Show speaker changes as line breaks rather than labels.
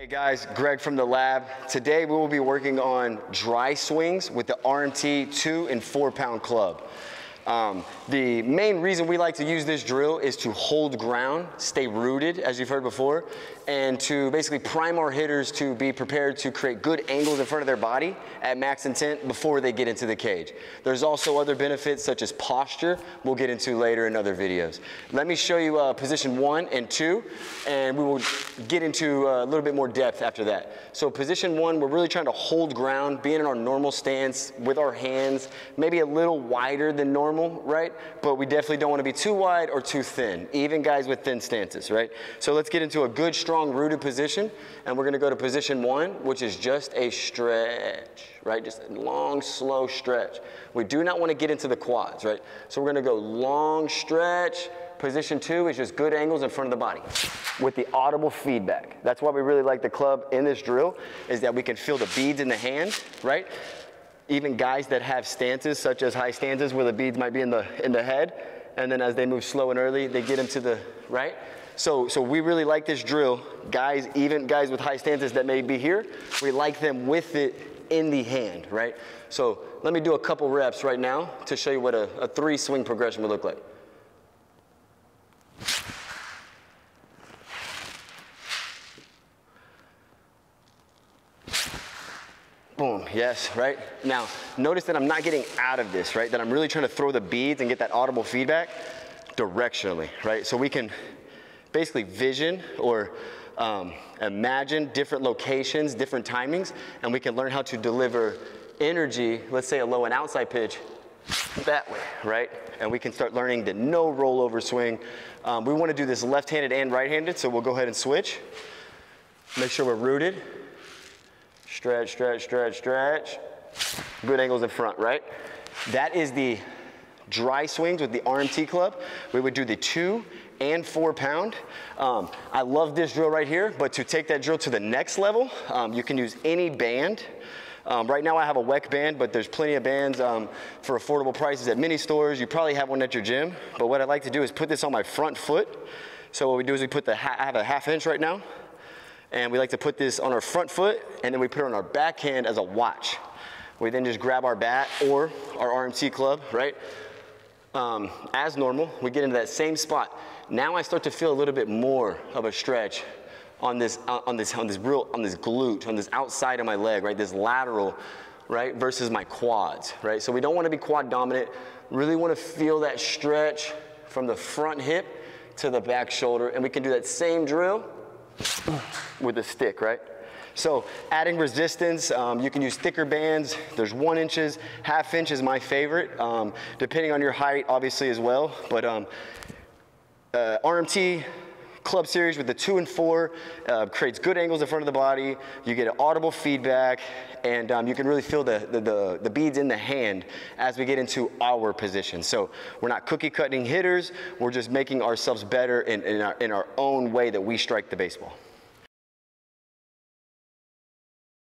Hey guys, Greg from the lab. Today we will be working on dry swings with the RMT 2 and 4 pound club. The main reason we like to use this drill is to hold ground, stay rooted, as you've heard before, and to basically prime our hitters to be prepared to create good angles in front of their body at max intent before they get into the cage. There's also other benefits such as posture we'll get into later in other videos. Let me show you position 1 and 2, and we will get into a little bit more depth after that. So position 1, we're really trying to hold ground, being in our normal stance with our hands, maybe a little wider than normal, right? But we definitely don't want to be too wide or too thin, even guys with thin stances, right? So let's get into a good, strong, rooted position, and we're going to go to position 1, which is just a stretch, right? Just a long, slow stretch. We do not want to get into the quads, right? So we're going to go long stretch. Position 2 is just good angles in front of the body with the audible feedback. That's why we really like the club in this drill, is that we can feel the beads in the hand, right? Even guys that have stances, such as high stances where the beads might be in the head, and then as they move slow and early, they get into the right. So we really like this drill. Guys, even guys with high stances that may be here, we like them with it in the hand, right? So let me do a couple reps right now to show you what a 3 swing progression would look like. Boom, yes, right? Now, notice that I'm not getting out of this, right? That I'm really trying to throw the beads and get that audible feedback directionally, right? So we can basically vision or imagine different locations, different timings, and we can learn how to deliver energy, let's say a low and outside pitch, that way, right? And we can start learning the no rollover swing. We want to do this left-handed and right-handed, so we'll go ahead and switch. Make sure we're rooted. Stretch, stretch, stretch, stretch. Good angles in front, right? That is the dry swings with the RMT club. We would do the 2 and 4 pound. I love this drill right here, but to take that drill to the next level, you can use any band. Right now I have a Weck band, but there's plenty of bands for affordable prices at mini stores. You probably have one at your gym, but what I like to do is put this on my front foot. So what we do is we put I have a 1/2 inch right now, and we like to put this on our front foot, and then we put it on our backhand as a watch. We then just grab our bat or our RMT club, right? As normal, we get into that same spot. Now I start to feel a little bit more of a stretch on this glute, on this outside of my leg, right? This lateral, right? Versus my quads, right? So we don't want to be quad dominant. Really want to feel that stretch from the front hip to the back shoulder, and we can do that same drill with a stick, right? So adding resistance, you can use thicker bands. There's 1 inches, 1/2 inch is my favorite, depending on your height, obviously, as well. But RMT club series with the 2 and 4 creates good angles in front of the body. You get an audible feedback, and you can really feel the beads in the hand as we get into our position. So we're not cookie cutting hitters. We're just making ourselves better in our own way that we strike the baseball.